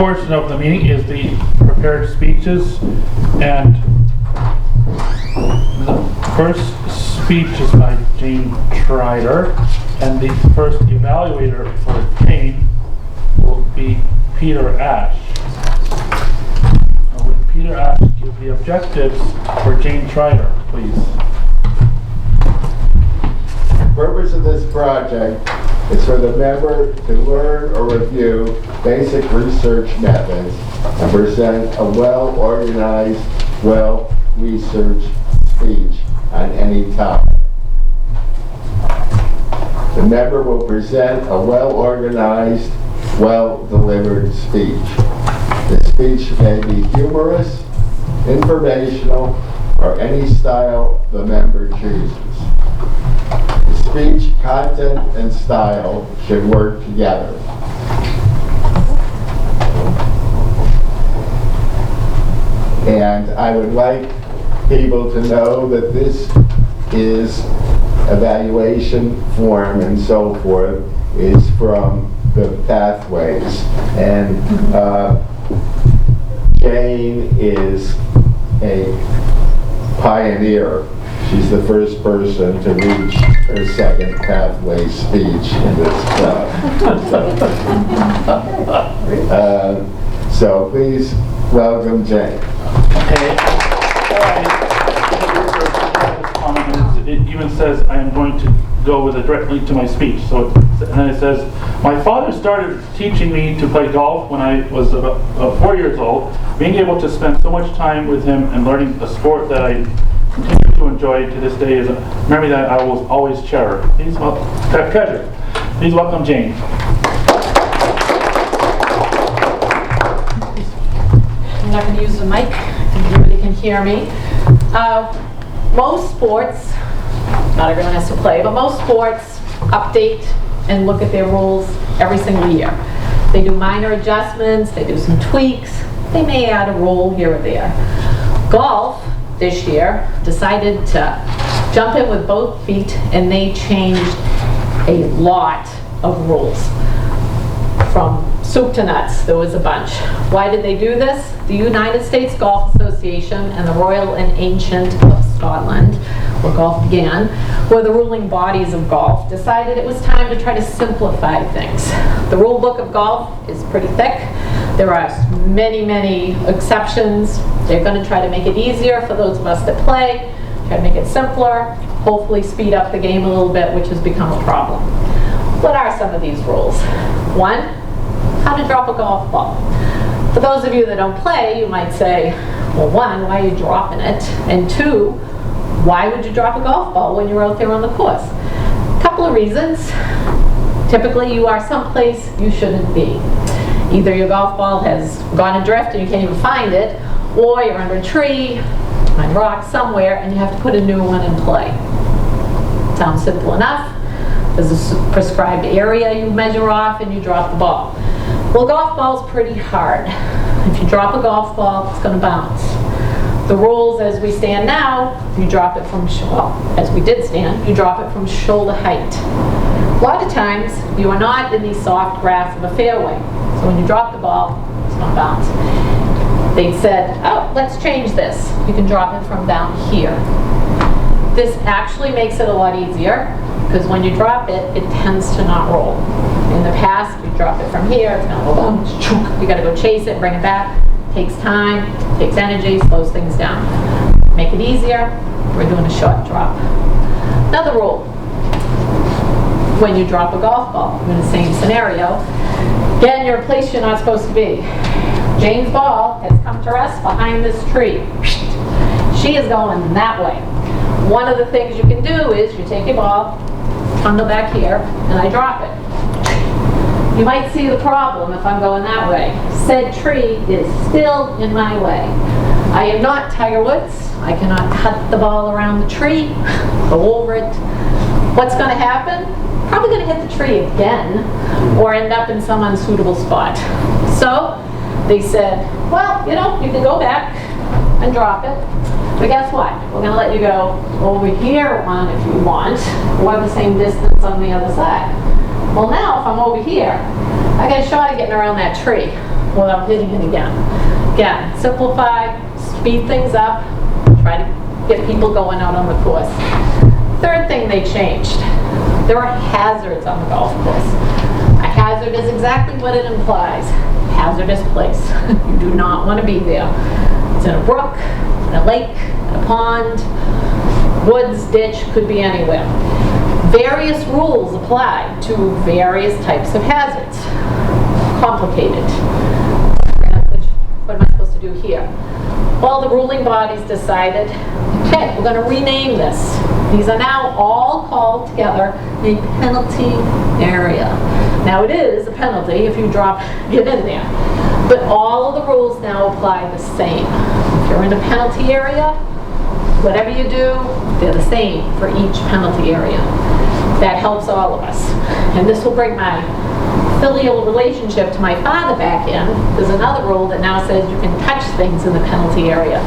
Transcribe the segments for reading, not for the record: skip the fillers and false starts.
portion of the meeting is the prepared speeches, and the first speech is by Jane Trider, and the first evaluator for Jane will be Peter Ash. Would Peter Ash give the objectives for Jane Trider, please? The purpose of this project is for the member to learn or review basic research methods and present a well-organized, well-researched speech on any topic. The member will present a well-organized, well-delivered speech. The speech may be humorous, informational, or any style the member chooses. Speech, content, and style should work together. And I would like people to know that this is evaluation form and so forth is from the Pathways. And Jane is a pioneer. She's the first person to reach her second Pathway speech in this club. So please welcome Jane. Okay. It even says I am going to go with a direct link to my speech. So, and then it says, my father started teaching me to play golf when I was about 4 years old. Being able to spend so much time with him and learning a sport that I continue to enjoy to this day is a memory that I will always cherish. Please treasure. Please welcome Jane. I'm not going to use the mic. Everybody can hear me. Most sports, not everyone has to play, but most sports update and look at their rules every single year. They do minor adjustments, they do some tweaks, they may add a rule here or there. Golf this year decided to jump in with both feet, and they changed a lot of rules. From soup to nuts, there was a bunch. Why did they do this? The United States Golf Association and the Royal and Ancient of Scotland, where golf began, were the ruling bodies of golf, decided it was time to try to simplify things. The rule book of golf is pretty thick. There are many, many exceptions. They're going to try to make it easier for those of us that play, try to make it simpler, hopefully speed up the game a little bit, which has become a problem. What are some of these rules? One, how to drop a golf ball. For those of you that don't play, you might say, well, one, why are you dropping it? And two, why would you drop a golf ball when you're out there on the course? A couple of reasons. Typically, you are someplace you shouldn't be. Either your golf ball has gone adrift and you can't even find it, or you're under a tree, on rocks somewhere, and you have to put a new one in play. Sounds simple enough. There's a prescribed area you measure off and you drop the ball. Well, golf ball's pretty hard. If you drop a golf ball, it's going to bounce. The rules as we stand now, you drop it from, well, as we did stand, you drop it from shoulder height. A lot of times, you are not in the soft grass of a fairway. So when you drop the ball, it's going to bounce. They said, oh, let's change this. You can drop it from down here. This actually makes it a lot easier, because when you drop it, it tends to not roll. In the past, you drop it from here, it's gonna go boom, you gotta go chase it, bring it back. Takes time, takes energy, slows things down. Make it easier, we're doing a short drop. Another rule, when you drop a golf ball, in the same scenario, again, you're a place you're not supposed to be. Jane's ball has come to rest behind this tree. She is going that way. One of the things you can do is you take your ball, bundle back here, and I drop it. You might see the problem if I'm going that way. Said tree is still in my way. I am not Tiger Woods. I cannot cut the ball around the tree, go over it. What's going to happen? Probably going to hit the tree again, or end up in some unsuitable spot. So they said, well, you know, you can go back and drop it. But guess what? We're going to let you go over here one if you want, or the same distance on the other side. Well, now if I'm over here, I got a shot at getting around that tree. without hitting it again. Again, simplify, speed things up, try to get people going out on the course. Third thing they changed, there are hazards on the golf course. A hazard is exactly what it implies, hazardous place. You do not want to be there. It's in a brook, in a lake, in a pond, woods, ditch, could be anywhere. Various rules apply to various types of hazards. Complicated. What am I supposed to do here? Well, the ruling bodies decided, okay, we're going to rename this. These are now all called together a penalty area. Now it is a penalty if you get in there, but all of the rules now apply the same. If you're in a penalty area, whatever you do, they're the same for each penalty area. That helps all of us. And this will bring my filial relationship to my father back in. There's another rule that now says you can touch things in the penalty area.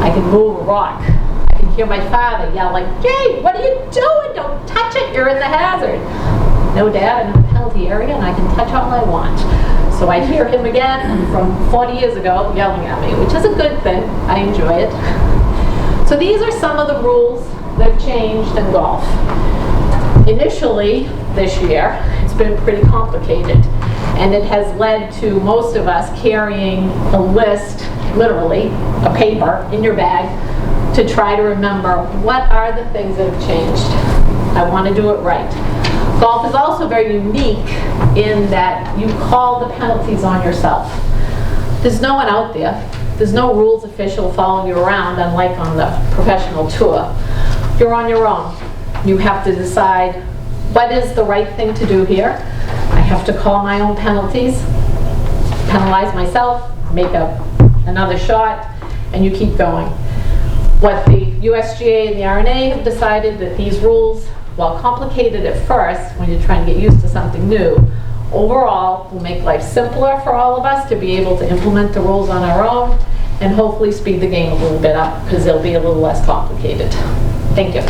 I can move a rock. I can hear my father yell like, "Jay, what are you doing? Don't touch it, you're in the hazard." No, Dad, I'm in the penalty area and I can touch all I want. So I hear him again from 40 years ago yelling at me, which is a good thing. I enjoy it. So these are some of the rules that have changed in golf. Initially, this year, it's been pretty complicated, and it has led to most of us carrying a list, literally, a paper in your bag, to try to remember what are the things that have changed. I want to do it right. Golf is also very unique in that you call the penalties on yourself. There's no one out there. There's no rules official following you around, unlike on the professional tour. You're on your own. You have to decide what is the right thing to do here. I have to call my own penalties, penalize myself, make another shot, and you keep going. What the USGA and the R&A have decided that these rules, while complicated at first when you're trying to get used to something new, overall will make life simpler for all of us to be able to implement the rules on our own and hopefully speed the game a little bit up because they'll be a little less complicated. Thank you.